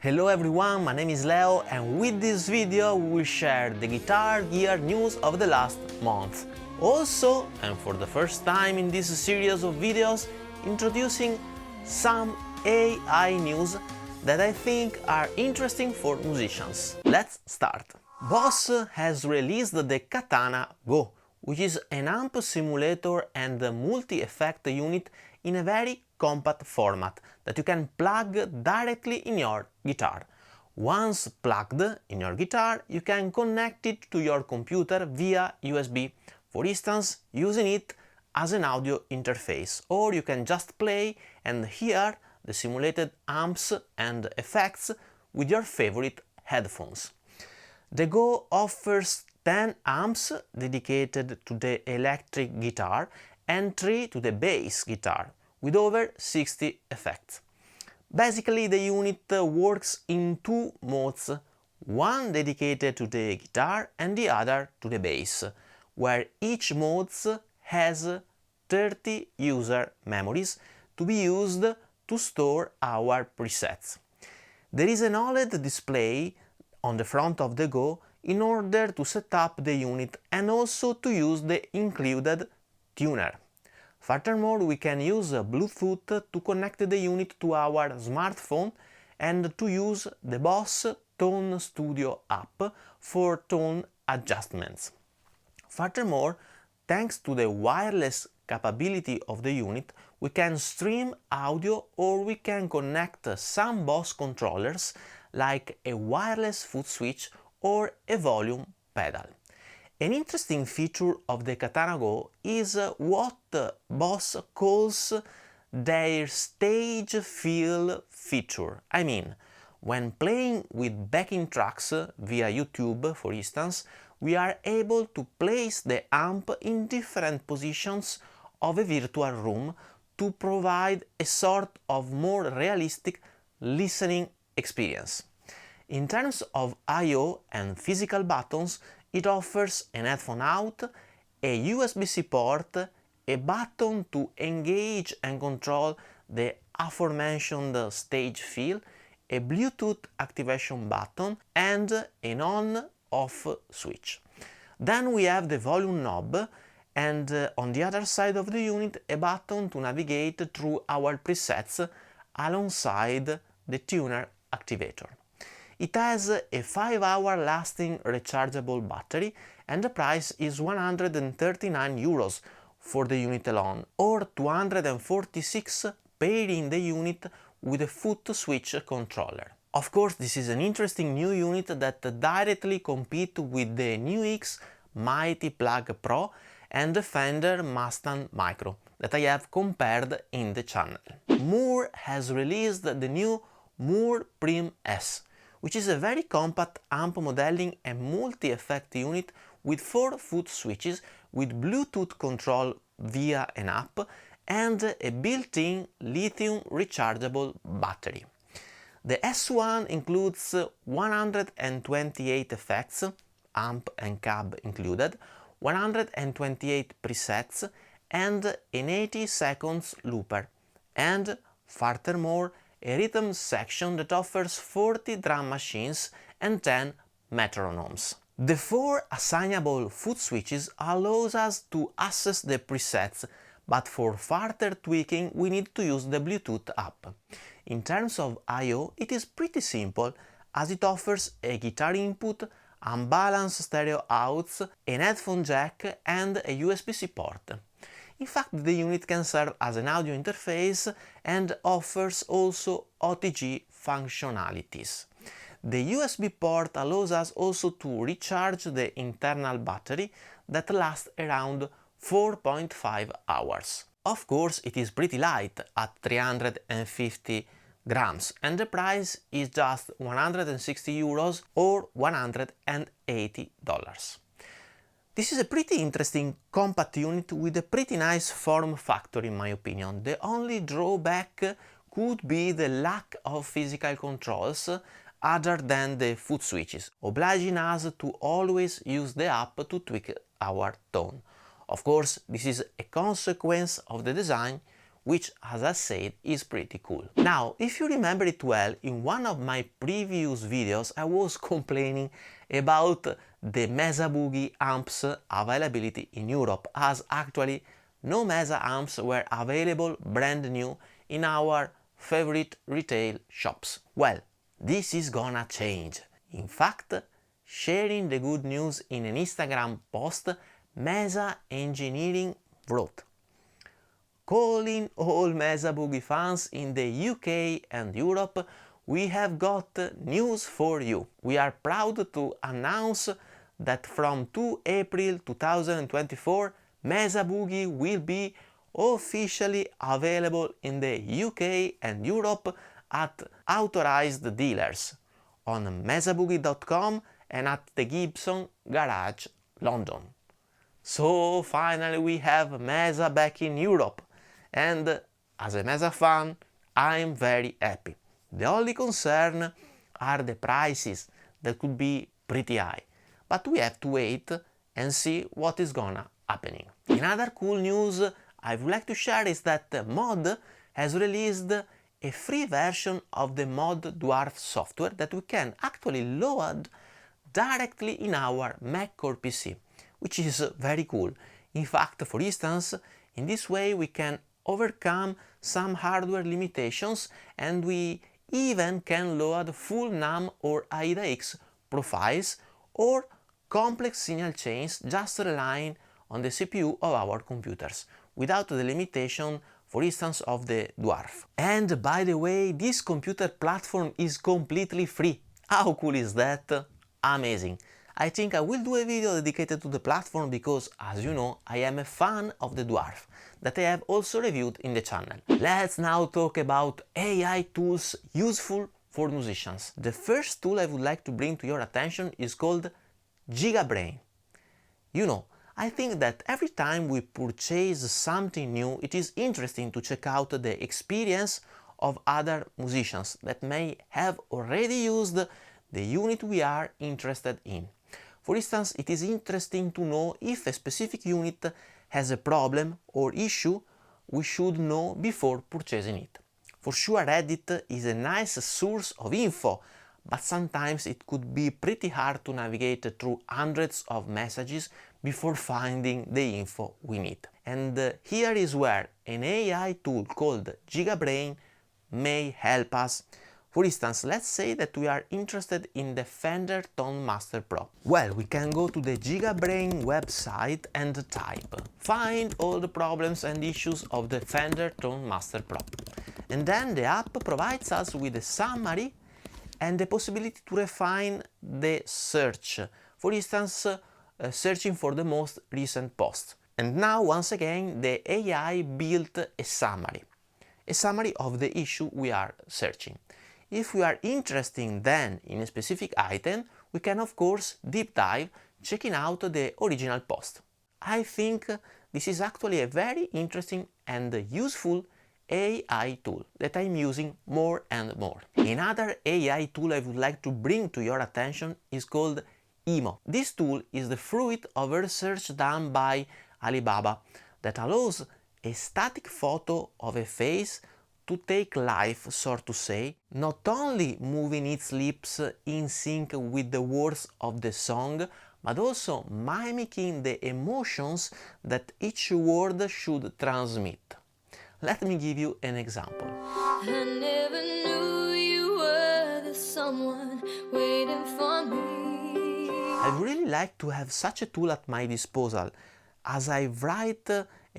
Hello everyone, my name is Leo and with this video we will share the Guitar Gear news of the last month. Also, and for the first time in this series of videos, introducing some AI news that I think are interesting for musicians. Let's start. BOSS has released the Katana GO, which is an amp simulator and a multi-effect unit in a very compact format that you can plug directly in your guitar. Once plugged in your guitar, you can connect it to your computer via USB, for instance, using it as an audio interface, or you can just play and hear the simulated amps and effects with your favorite headphones. The Go offers 10 amps dedicated to the electric guitar and 3 to the bass guitar, with over 60 effects. Basically, the unit works in two modes, one dedicated to the guitar and the other to the bass, where each mode has 30 user memories to be used to store our presets. There is an OLED display on the front of the Go in order to set up the unit and also to use the included tuner. Furthermore, we can use Bluetooth to connect the unit to our smartphone and to use the BOSS Tone Studio app for tone adjustments. Furthermore, thanks to the wireless capability of the unit, we can stream audio or we can connect some BOSS controllers like a wireless foot switch or a volume pedal. An interesting feature of the Katana Go is what BOSS calls their stage feel feature. I mean, when playing with backing tracks via YouTube, for instance, we are able to place the amp in different positions of a virtual room to provide a sort of more realistic listening experience. In terms of I/O and physical buttons, it offers an headphone out, a USB-C port, a button to engage and control the aforementioned stage feel, a Bluetooth activation button, and an on-off switch. Then we have the volume knob and on the other side of the unit a button to navigate through our presets alongside the tuner activator. It has a 5-hour lasting rechargeable battery and the price is 139 euros for the unit alone, or 246 pairing the unit with a foot switch controller. Of course, this is an interesting new unit that directly competes with the NUX Mighty Plug Pro and the Fender Mustang Micro that I have compared in the channel. Mooer has released the new Mooer Prime S1, which is a very compact amp modeling and multi-effect unit with 4 foot switches with Bluetooth control via an app and a built-in lithium rechargeable battery. The S1 includes 128 effects, amp and cab included, 128 presets and an 80 seconds looper, and furthermore a rhythm section that offers 40 drum machines and 10 metronomes. The 4 assignable foot switches allows us to access the presets, but for further tweaking we need to use the Bluetooth app. In terms of I/O, it is pretty simple, as it offers a guitar input, unbalanced stereo outs, an headphone jack and a USB-C port. In fact, the unit can serve as an audio interface and offers also OTG functionalities. The USB port allows us also to recharge the internal battery that lasts around 4.5 hours. Of course, it is pretty light at 350 grams and the price is just 160 euros or $180. This is a pretty interesting compact unit with a pretty nice form factor in my opinion. The only drawback could be the lack of physical controls other than the foot switches, obliging us to always use the app to tweak our tone. Of course, this is a consequence of the design, which, as I said, is pretty cool. Now, if you remember it well, in one of my previous videos I was complaining about the Mesa Boogie amps availability in Europe, as actually no Mesa amps were available brand new in our favorite retail shops. Well, this is gonna change. In fact, sharing the good news in an Instagram post, Mesa Engineering wrote: "Calling all Mesa Boogie fans in the UK and Europe, we have got news for you. We are proud to announce that from 2 April 2024, Mesa Boogie will be officially available in the UK and Europe at authorized dealers, on mesaboogie.com and at the Gibson Garage, London." So finally we have Mesa back in Europe, and as a Mesa fan I'm very happy. The only concern are the prices that could be pretty high, but we have to wait and see what is gonna happening. Another cool news I would like to share is that Mod has released a free version of the Mod Dwarf software that we can actually load directly in our Mac or PC, which is very cool. In fact, for instance, in this way we can overcome some hardware limitations, and we even can load full NAM or AIDA-X profiles or complex signal chains just relying on the CPU of our computers, without the limitation, for instance, of the Dwarf. And by the way, this computer platform is completely free. How cool is that? Amazing! I think I will do a video dedicated to the platform because, as you know, I am a fan of the Dwarf, that I have also reviewed in the channel. Let's now talk about AI tools useful for musicians. The first tool I would like to bring to your attention is called GigaBrain. You know, I think that every time we purchase something new, it is interesting to check out the experience of other musicians that may have already used the unit we are interested in. For instance, it is interesting to know if a specific unit has a problem or issue we should know before purchasing it. For sure, Reddit is a nice source of info, but sometimes it could be pretty hard to navigate through hundreds of messages before finding the info we need. And here is where an AI tool called GigaBrain may help us. For instance, let's say that we are interested in the Fender Tone Master Pro. Well, we can go to the GigaBrain website and type "find all the problems and issues of the Fender Tone Master Pro." And then the app provides us with a summary and the possibility to refine the search. For instance, searching for the most recent post. And now, once again, the AI built a summary of the issue we are searching. If we are interested then in a specific item, we can of course deep dive, checking out the original post. I think this is actually a very interesting and useful AI tool that I'm using more and more. Another AI tool I would like to bring to your attention is called EMO. This tool is the fruit of a research done by Alibaba that allows a static photo of a face to take life, so to say, not only moving its lips in sync with the words of the song, but also mimicking the emotions that each word should transmit. Let me give you an example. I never knew you were the someone waiting for me. I really like to have such a tool at my disposal, as I write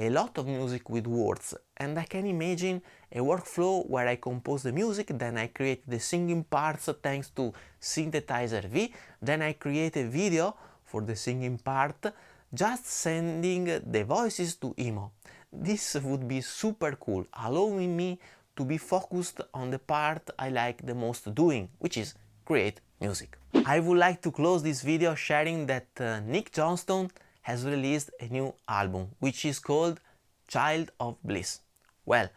a lot of music with words, and I can imagine a workflow where I compose the music, then I create the singing parts thanks to Synthesizer V, then I create a video for the singing part, just sending the voices to EMO. This would be super cool, allowing me to be focused on the part I like the most doing, which is create music. I would like to close this video sharing that Nick Johnston has released a new album, which is called Child of Bliss. Well,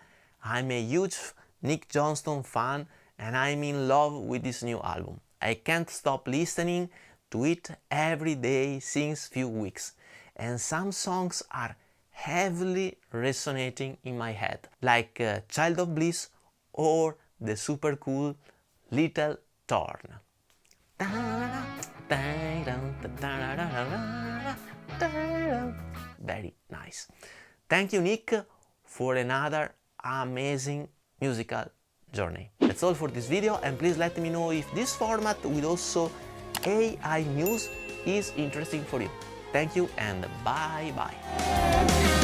I'm a huge Nick Johnston fan and I'm in love with this new album. I can't stop listening to it every day since few weeks, and some songs are heavily resonating in my head, like Child of Bliss or the super cool Little Torn. Very nice. Thank you, Nick, for another amazing musical journey. That's all for this video, and please let me know if this format with also AI news is interesting for you. Thank you and bye bye.